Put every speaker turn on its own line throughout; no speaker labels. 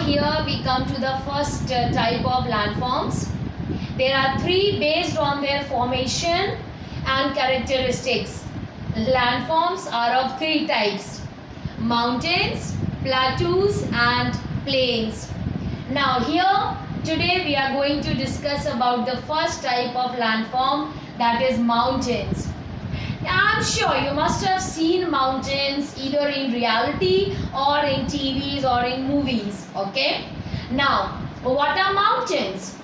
here we come to the first type of landforms. There are three based on their formation and characteristics. Landforms are of three types: mountains, plateaus and plains. Now here today we are going to discuss about the first type of landform, that is mountains. I'm sure you must have seen mountains either in reality or in TVs or in movies. Okay. Now what are mountains?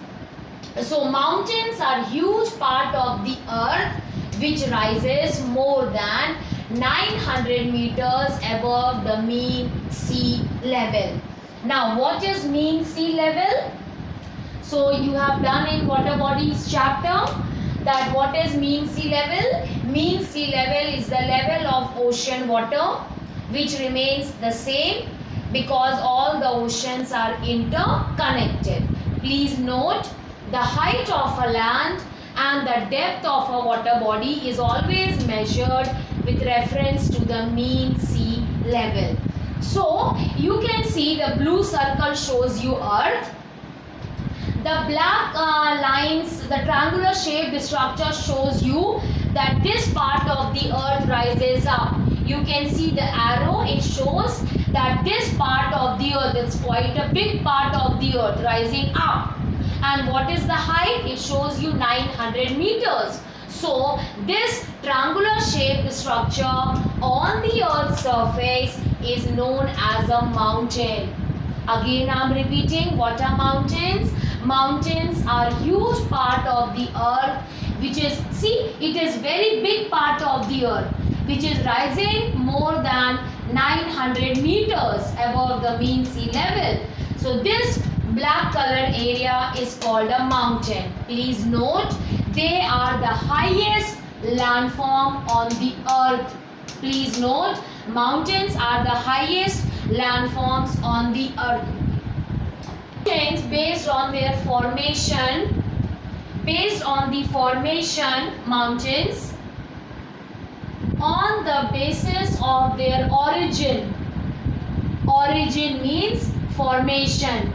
So mountains are huge part of the earth which rises more than 900 meters above the mean sea level. Now what is mean sea level? So you have done in water bodies chapter that what is mean sea level? Mean sea level is the level of ocean water which remains the same because all the oceans are interconnected. Please note, the height of a land and the depth of a water body is always measured with reference to the mean sea level. So you can see the blue circle shows you earth. The black lines, the triangular shaped structure shows you that this part of the earth rises up. You can see the arrow, it shows that this part of the earth is quite a big part of the earth rising up. And what is the height? It shows you 900 meters. So this triangular shaped structure on the earth's surface is known as a mountain. Again I am repeating, what are mountains? Mountains are huge part of the earth which is, see, it is very big part of the earth which is rising more than 900 meters above the mean sea level. So this black colored area is called a mountain. Please note, they are the highest landform on the earth. Please note, mountains are the highest landforms on the earth. Mountains based on their formation, mountains on the basis of their origin. Origin means formation.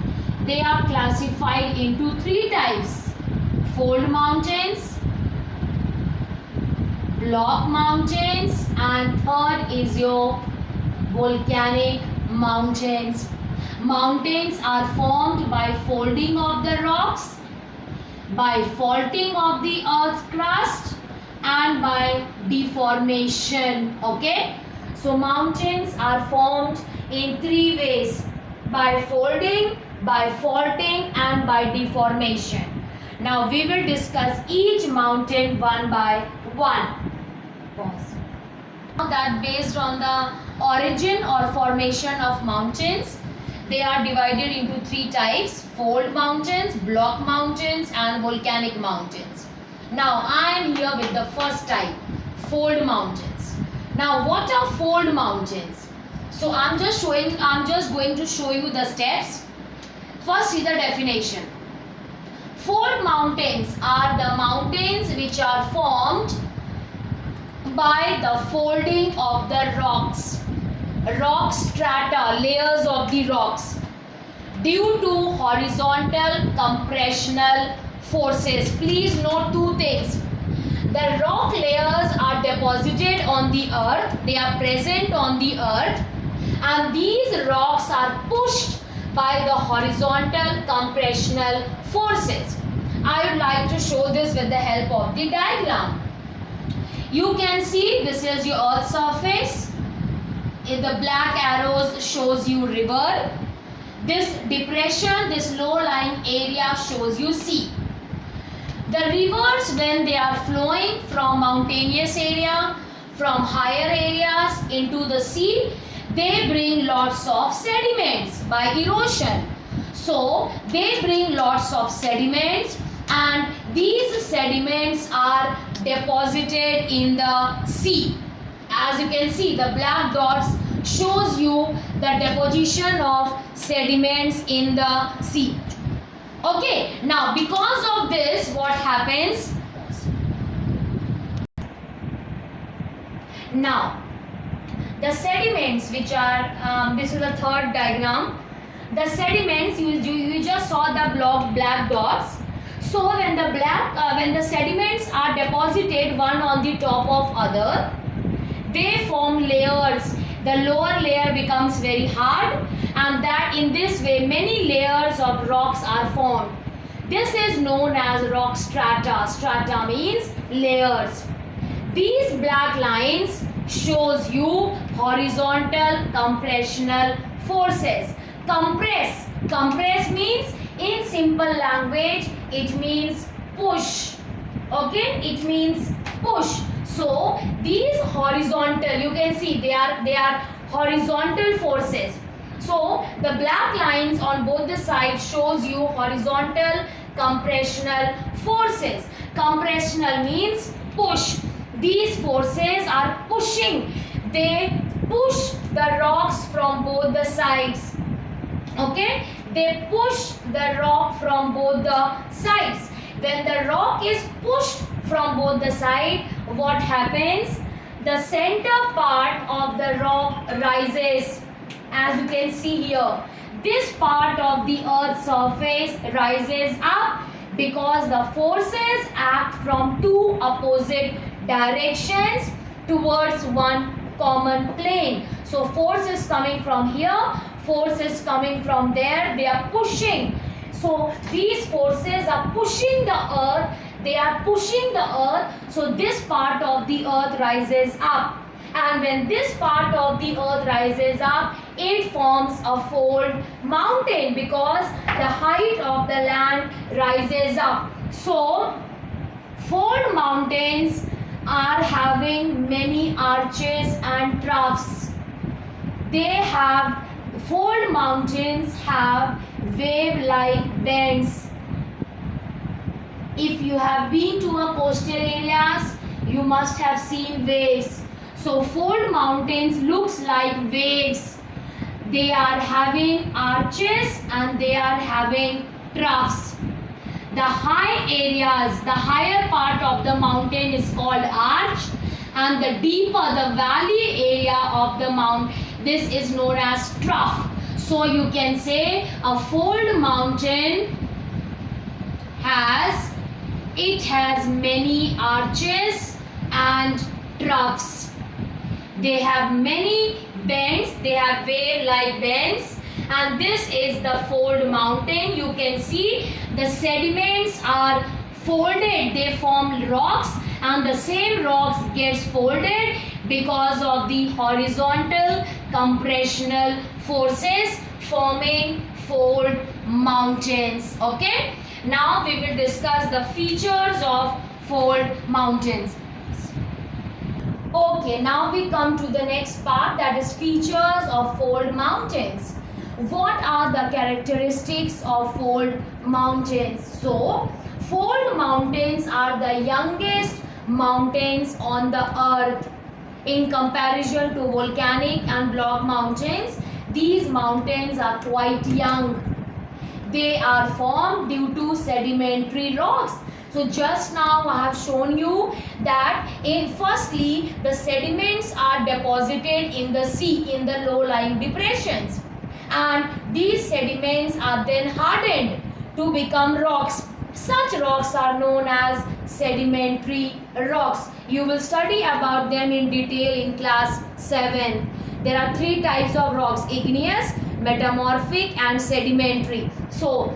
They are classified into three types: fold mountains, block mountains, and third is your volcanic mountains. Mountains are formed by folding of the rocks, by faulting of the earth's crust, and by deformation. Okay, so mountains are formed in three ways: by folding, by faulting and by deformation. Now we will discuss each mountain one by one. Pause. Now that based on the origin or formation of mountains, they are divided into three types: fold mountains, block mountains and volcanic mountains. Now I am here with the first type, fold mountains. Now what are fold mountains? So I'm just going to show you the steps. First is the definition. Fold mountains are the mountains which are formed by the folding of the rocks. Rock strata, layers of the rocks, due to horizontal compressional forces. Please note two things. The rock layers are deposited on the earth, they are present on the earth, and these rocks are pushed by the horizontal compressional forces. I would like to show this with the help of the diagram. You can see this is your earth's surface. In the black arrows shows you river. This depression, this low-lying area shows you sea. The rivers, when they are flowing from mountainous area, from higher areas into the sea, they bring lots of sediments by erosion. So they bring lots of sediments, and these sediments are deposited in the sea. As you can see, the black dots shows you the deposition of sediments in the sea. Okay, now because of this, what happens? Now, the sediments which are, this is the third diagram. the sediments, you just saw the black dots. So when the sediments are deposited one on the top of other, they form layers. The lower layer becomes very hard, and that in this way many layers of rocks are formed. This is known as rock strata. Strata means layers. These black lines shows you horizontal compressional forces. Compress means, in simple language, it means push. Okay, it means push. So these horizontal, you can see they are horizontal forces. So the black lines on both the sides shows you horizontal compressional forces. Compressional means push. These forces are pushing. They push the rocks from both the sides. Okay, they push the rock from both the sides. When the rock is pushed from both the sides, what happens? The center part of the rock rises, as you can see here. This part of the earth's surface rises up because the forces act from two opposite directions towards one common plane. So force is coming from here, force is coming from there. They are pushing. So these forces are pushing the earth. They are pushing the earth. So this part of the earth rises up. And when this part of the earth rises up, it forms a fold mountain because the height of the land rises up. So fold mountains are having many arches and troughs. Fold mountains have wave-like bends. If you have been to a coastal areas, you must have seen waves. So fold mountains looks like waves. They are having arches and they are having troughs. The high areas, the higher part of the mountain is called arch, and the deeper, the valley area of the mountain, this is known as trough. So you can say a fold mountain has many arches and troughs. They have many bends, they have wave-like bends, and this is the fold mountain. You can see the sediments are folded, they form rocks, and the same rocks gets folded because of the horizontal compressional forces forming fold mountains. Okay, now we will discuss the features of fold mountains. Okay, now we come to the next part, that is features of fold mountains. What are the characteristics of fold mountains? So fold mountains are the youngest mountains on the earth. In comparison to volcanic and block mountains, these mountains are quite young. They are formed due to sedimentary rocks. So just now I have shown you that firstly the sediments are deposited in the sea, in the low-lying depressions, and these sediments are then hardened to become rocks. Such rocks are known as sedimentary rocks. You will study about them in detail in class 7. There are three types of rocks: igneous, metamorphic and sedimentary. So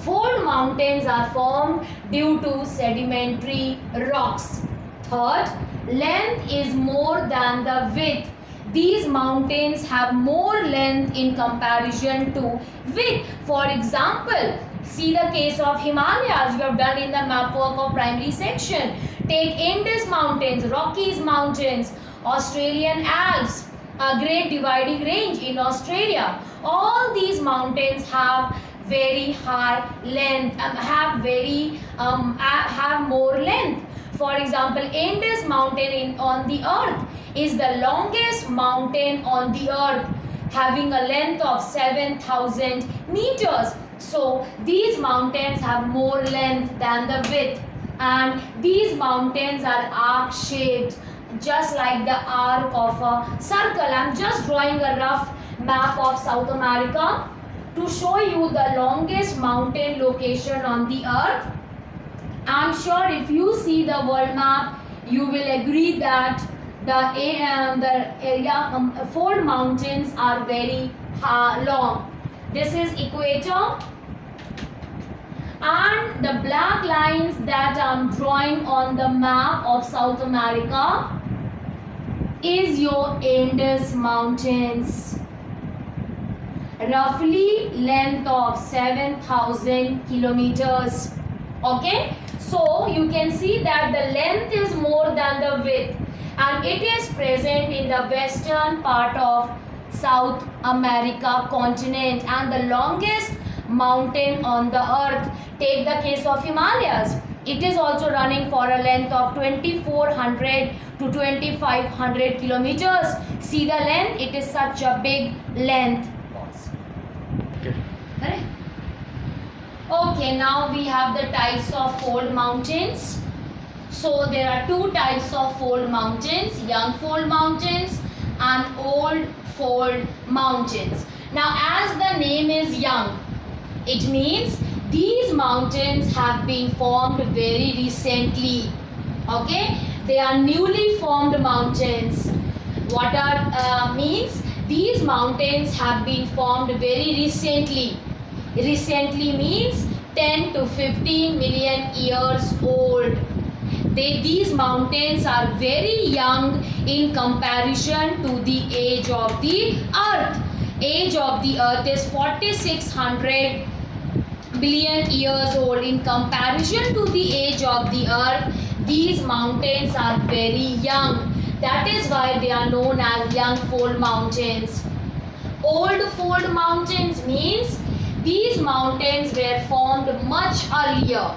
fold mountains are formed due to sedimentary rocks. Third, length is more than the width. These mountains have more length in comparison to width. For example, see the case of Himalayas you have done in the map work of primary section. Take Indus Mountains, Rockies Mountains, Australian Alps, a great dividing range in Australia. All these mountains have very high length, have more length. For example, Indus Mountain on the earth is the longest mountain on the earth, having a length of 7,000 meters. So these mountains have more length than the width, and these mountains are arc shaped, just like the arc of a circle. I'm just drawing a rough map of South America. to show you the longest mountain location on the earth. I'm sure if you see the world map, you will agree that the fold mountains are very long. This is equator, and the black lines that I'm drawing on the map of South America is your Andes Mountains. Roughly length of 7,000 kilometers. Okay, so you can see that the length is more than the width, and it is present in the western part of South America continent, and the longest mountain on the earth. Take the case of Himalayas. It is also running for a length of 2,400 to 2,500 kilometers. See the length, it is such a big length.
Okay.
Correct? Okay, now we have the types of fold mountains. So there are two types of fold mountains, young fold mountains and old fold mountains. Now as the name is young, it means these mountains have been formed very recently. Okay, they are newly formed mountains. What are means? These mountains have been formed very recently. Recently means 10 to 15 million years old. These mountains are very young in comparison to the age of the earth. Age of the earth is 4,600 billion years old. In comparison to the age of the earth, these mountains are very young. That is why they are known as young fold mountains. Old fold mountains means these mountains were formed much earlier.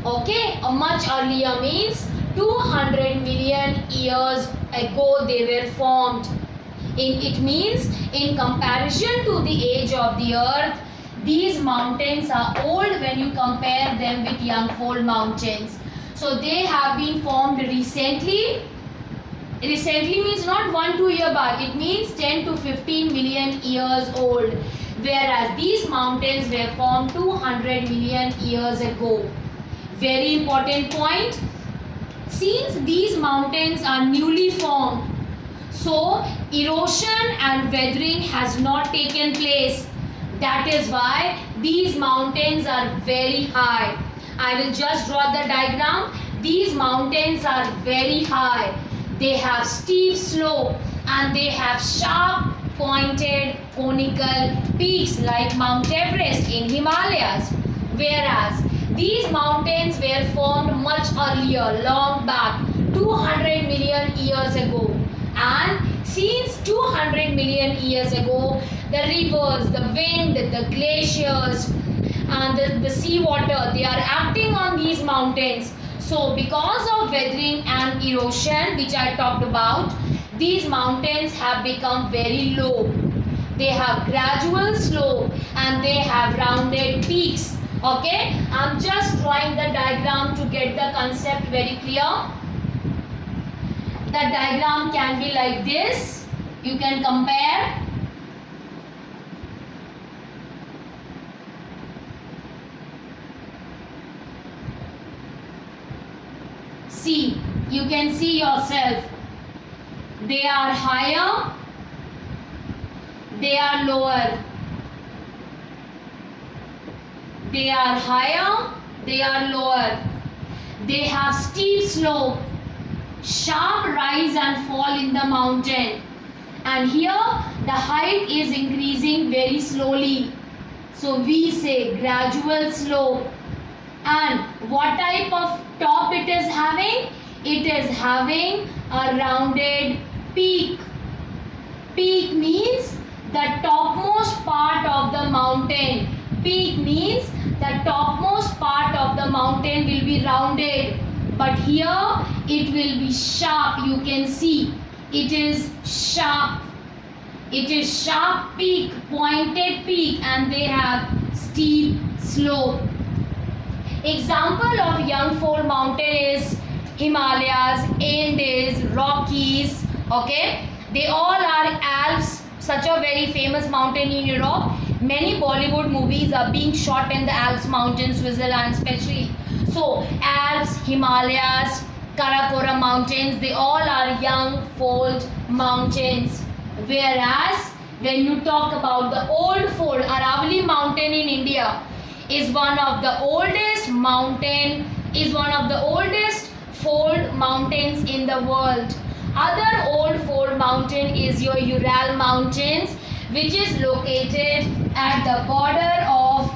Okay, much earlier means 200 million years ago they were formed. It means in comparison to the age of the earth, these mountains are old when you compare them with young fold mountains. So they have been formed recently. Recently means not 1-2 years back. It means 10 to 15 million years old. Whereas these mountains were formed 200 million years ago. Very important point. Since these mountains are newly formed, so erosion and weathering has not taken place. That is why these mountains are very high. I will just draw the diagram. These mountains are very high. They have steep slope and they have sharp pointed conical peaks like Mount Everest in Himalayas. Whereas these mountains were formed much earlier, long back, 200 million years ago. And since 200 million years ago, the rivers, the wind, the glaciers and the seawater, they are acting on these mountains. So because of weathering and erosion, which I talked about, these mountains have become very low. They have gradual slope and they have rounded peaks. Okay, I'm just drawing the diagram to get the concept very clear. The diagram can be like this. You can compare. See, you can see yourself. They are higher, they are lower. They are higher, they are lower. They have steep slope, sharp rise and fall in the mountain. And here the height is increasing very slowly. So we say gradual slope. And what type of top it is having? It is having a rounded peak. Peak means the topmost part of the mountain. Peak means the topmost part of the mountain will be rounded. But here it will be sharp. You can see it is sharp. It is sharp peak, pointed peak, and they have steep slope. Example of young fold mountain is Himalayas, Andes, Rockies. Okay, they all are Alps, such a very famous mountain in Europe. Many Bollywood movies are being shot in the Alps mountains, Switzerland especially. So Alps, Himalayas, Karakoram mountains, they all are young fold mountains. Whereas when you talk about the old fold, Aravalli mountain in India is one of the oldest fold mountains in the world. Other old fold mountain is your Ural mountains, which is located at the border of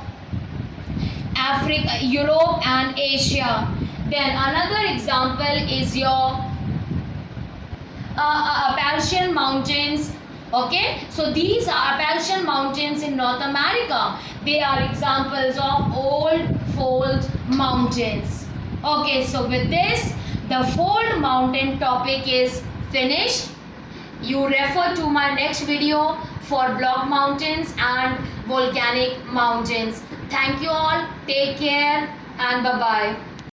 Africa, Europe and Asia. Then another example is your Appalachian mountains. Okay, so these are Appalachian mountains in North America. They are examples of old fold mountains. Okay, so with this, the fold mountain topic is finished. You refer to my next video for block mountains and volcanic mountains. Thank you all. Take care and bye-bye.